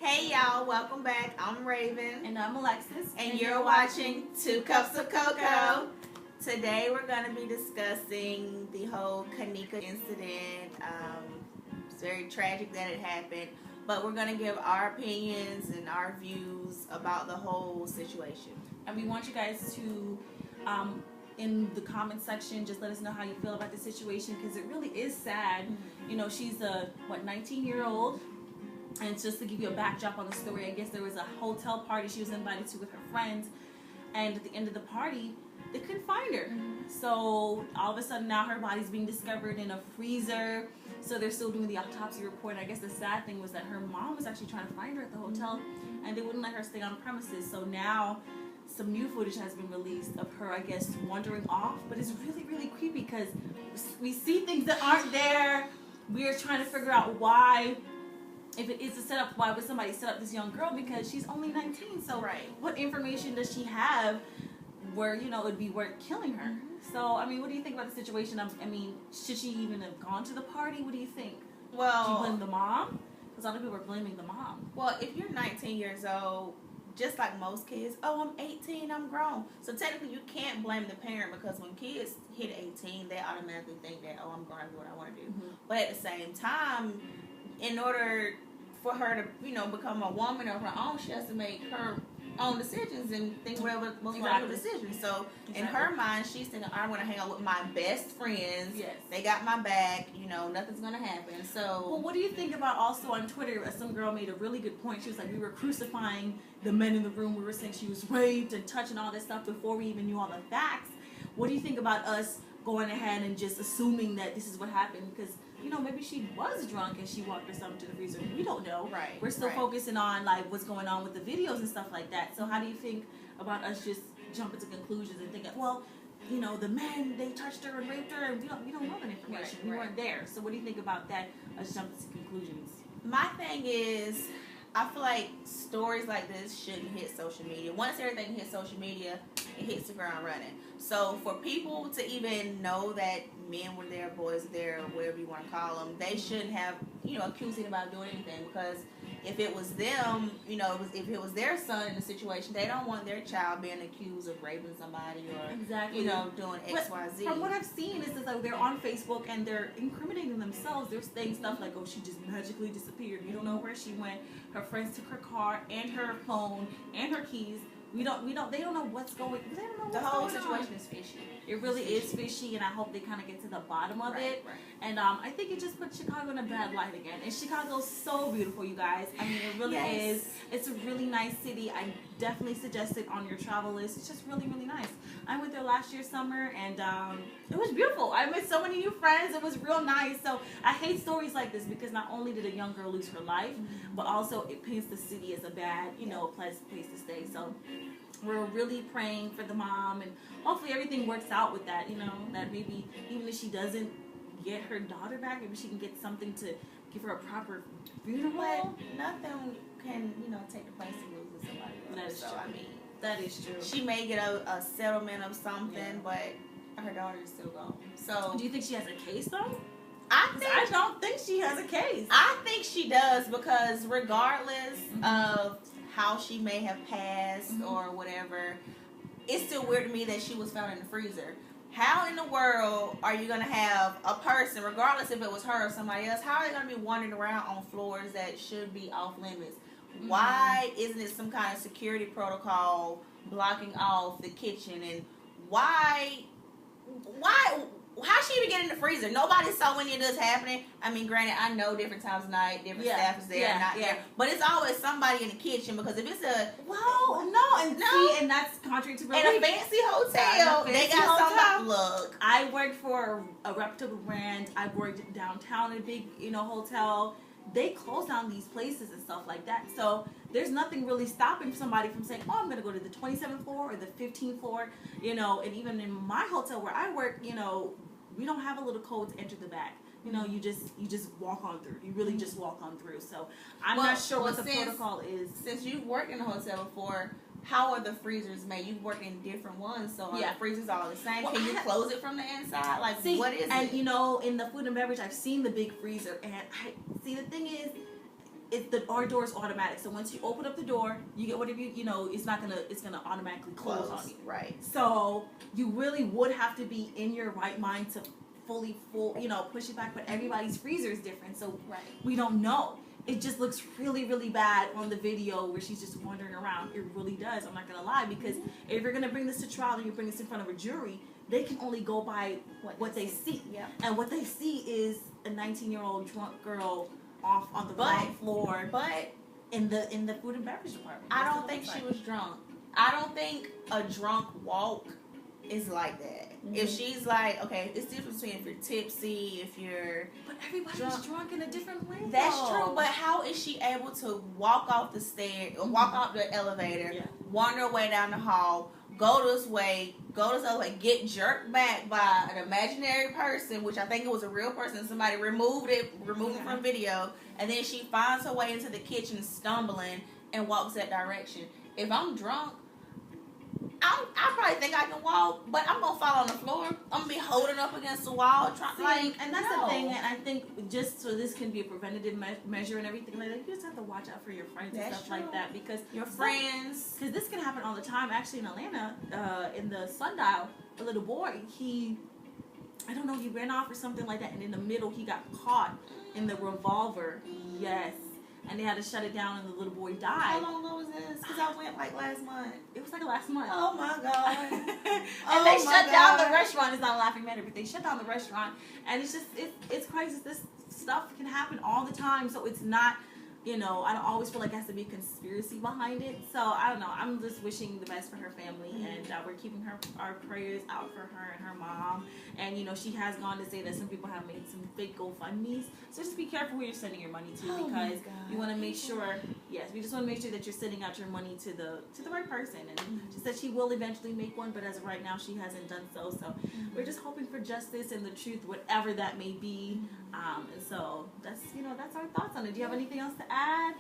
Hey y'all, welcome back. I'm Raven. And I'm Alexis. And you're watching Two Cups of Cocoa. Today we're going to be discussing the whole Kenneka incident. It's very tragic that it happened. But we're going to give our opinions and our views about the whole situation. And we want you guys to, in the comment section, just let us know how you feel about the situation, because it really is sad. Mm-hmm. You know, she's a, 19-year-old. And just to give you a backdrop on the story, I guess there was a hotel party she was invited to with her friends. And at the end of the party, they couldn't find her. Mm-hmm. So all of a sudden now her body's being discovered in a freezer. So they're still doing the autopsy report. And I guess the sad thing was that her mom was actually trying to find her at the hotel. Mm-hmm. And they wouldn't let her stay on premises. So now some new footage has been released of her, I guess, wandering off. But it's really, really creepy because we see things that aren't there. We're trying to figure out why. If it is a setup, why would somebody set up this young girl? Because she's only 19. So right. What information does she have where, it would be worth killing her? Mm-hmm. So, I mean, what do you think about the situation? I mean, should she even have gone to the party? What do you think? Well, do you blame the mom? Because a lot of people are blaming the mom. Well, if you're 19 years old, just like most kids, I'm 18, I'm grown. So technically you can't blame the parent, because when kids hit 18, they automatically think that, I'm going to do what I want to do. Mm-hmm. But at the same time, in order for her to, become a woman of her own, she has to make her own decisions and think whatever most logical decisions. So in her mind, she's thinking, I want to hang out with my best friends. Yes. They got my back. Nothing's going to happen. So. Well, what do you think about also on Twitter, some girl made a really good point. She was like, we were crucifying the men in the room. We were saying she was raped and touching all this stuff before we even knew all the facts. What do you think about us going ahead and just assuming that this is what happened? Because maybe she was drunk and she walked or something to the freezer. We don't know. Right. We're still focusing on what's going on with the videos and stuff like that. So how do you think about us just jumping to conclusions and thinking, well, the men, they touched her and raped her, and we don't know that information. We weren't there. So what do you think about that? Us jumping to conclusions. My thing is, I feel like stories like this shouldn't hit social media. Once everything hits social media, it hits the ground running. So for people to even know that men were there, boys were there, whatever you want to call them, they shouldn't have, accused anybody of doing anything. Because if it was them, if it was their son in the situation, they don't want their child being accused of raping somebody or, doing X, Y, Z. From what I've seen, is that they're on Facebook and they're incriminating themselves. They're saying stuff like, she just magically disappeared. You don't know where she went. Her friends took her car and her phone and her keys. They don't know what's going on. They don't know what's the whole going situation on. is fishy. It really is fishy, and I hope they kind of get to the bottom of it. Right. And I think it just puts Chicago in a bad light again. And Chicago's so beautiful, you guys. I mean, it really is. It's a really nice city. I definitely suggest it on your travel list. It's just really, really nice. I went there last year summer, and it was beautiful. I met so many new friends. It was real nice. So I hate stories like this, because not only did a young girl lose her life, but also it paints the city as a bad, place to stay. So we're really praying for the mom, and hopefully everything works out with that, that maybe even if she doesn't get her daughter back, maybe she can get something to give her a proper funeral. But nothing can, take the place of losing somebody else. That is true. I mean, that is true. She may get a settlement of something, but her daughter is still gone. So do you think she has a case, though? I don't think she has a case. I think she does, because regardless of how she may have passed or whatever, it's still weird to me that she was found in the freezer. How in the world are you going to have a person, regardless if it was her or somebody else, how are they going to be wandering around on floors that should be off limits? Why isn't it some kind of security protocol blocking off the kitchen? And how she even get in the freezer? Nobody saw any of this happening. I mean, granted, I know different times of night, different staff is there, not there. But it's always somebody in the kitchen, because if it's and that's contrary to belief. In a fancy hotel, they got somebody. Look, I worked for a reputable brand. I worked downtown in a big, hotel. They close down these places and stuff like that. So there's nothing really stopping somebody from saying, I'm going to go to the 27th floor or the 15th floor, and even in my hotel where I work, we don't have a little code to enter the back. You just walk on through. You really just walk on through. So I'm not sure what the protocol is. Since you've worked in a hotel before, how are the freezers made? You've worked in different ones, so are the freezers all the same? Can you close it from the inside? What is it? And in the food and beverage, I've seen the big freezer, and the thing is, our door is automatic. So once you open up the door, you get whatever it's gonna automatically close on you. Right. So you really would have to be in your right mind to push it back. But everybody's freezer is different, so we don't know. It just looks really, really bad on the video where she's just wandering around. It really does. I'm not gonna lie, because if you're gonna bring this to trial and you bring this in front of a jury, they can only go by what they see. Yeah. And what they see is a 19-year-old drunk girl off on the ground floor, but in the food and beverage department. I don't think she was drunk. I don't think a drunk walk is like that. If she's like, okay, it's different between if you're tipsy, if you're... But everybody's drunk in a different way. That's true, but how is she able to walk off the stairs, or walk off the elevator, wander her way down the hall, go this way, get jerked back by an imaginary person, which I think it was a real person, somebody removed it from video, and then she finds her way into the kitchen stumbling and walks that direction. If I'm drunk, I probably think I can walk, but I'm gonna fall on the floor. I'm gonna be holding up against the wall, and that's the thing. And I think just so this can be a preventative measure and everything like that, you just have to watch out for your friends and stuff like that, because your friends, because this can happen all the time. Actually, in Atlanta, in the Sundial, a little boy, he ran off or something like that, and in the middle he got caught in the revolver. Yes. And they had to shut it down, and the little boy died. How long ago was this? Because I went like last month. It was like last month. Oh my God. And they shut down the restaurant. It's not a laughing matter, but they shut down the restaurant. And it's just, it's crazy. This stuff can happen all the time. So it's not, I don't always feel like there has to be a conspiracy behind it. So I don't know. I'm just wishing the best for her family. And we're keeping our prayers out for her and her mom. And, she has gone to say that some people have made some fake GoFundMes. So just be careful who you're sending your money to, because you want to make sure, we just want to make sure that you're sending out your money to the right person. And she said she will eventually make one, but as of right now, she hasn't done so. So we're just hoping for justice and the truth, whatever that may be. And so that's our thoughts on it. Do you have anything else to add?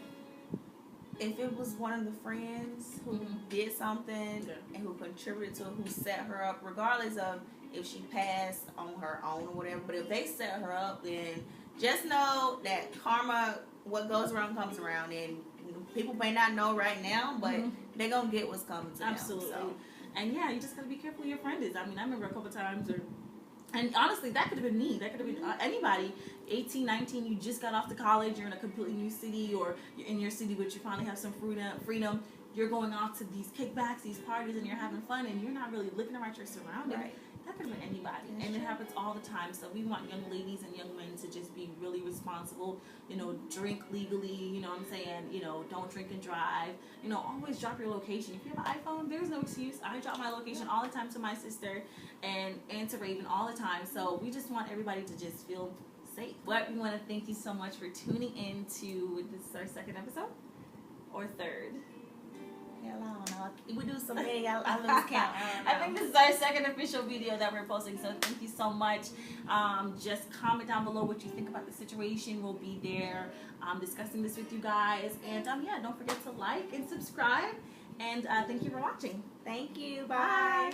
If it was one of the friends who did something and who contributed to it, who set her up, regardless of if she passed on her own or whatever, but if they set her up, then just know that karma, what goes around comes around, and people may not know right now, but they're going to get what's coming to them. Absolutely. So. And you just got to be careful who your friend is. I mean, I remember a couple times, and honestly, that could have been me. That could have been anybody. 18, 19, you just got off to college, you're in a completely new city, or you're in your city, but you finally have some freedom. You're going off to these kickbacks, these parties, and you're having fun, and you're not really looking around your surroundings. Right. That could have been anybody, and it happens all the time. So we want young ladies and young men to just be really responsible. Drink legally. What I'm saying. Don't drink and drive. Always drop your location. If you have an iPhone, there's no excuse. I drop my location all the time to my sister and to Raven all the time. So we just want everybody to just feel safe. But we want to thank you so much for tuning in to this is our second episode or third. Hell, I don't know. We do so many, I lose count. I think this is our second official video that we're posting, so thank you so much. Just comment down below what you think about the situation. We'll be there discussing this with you guys. And don't forget to like and subscribe. And thank you for watching. Thank you. Bye.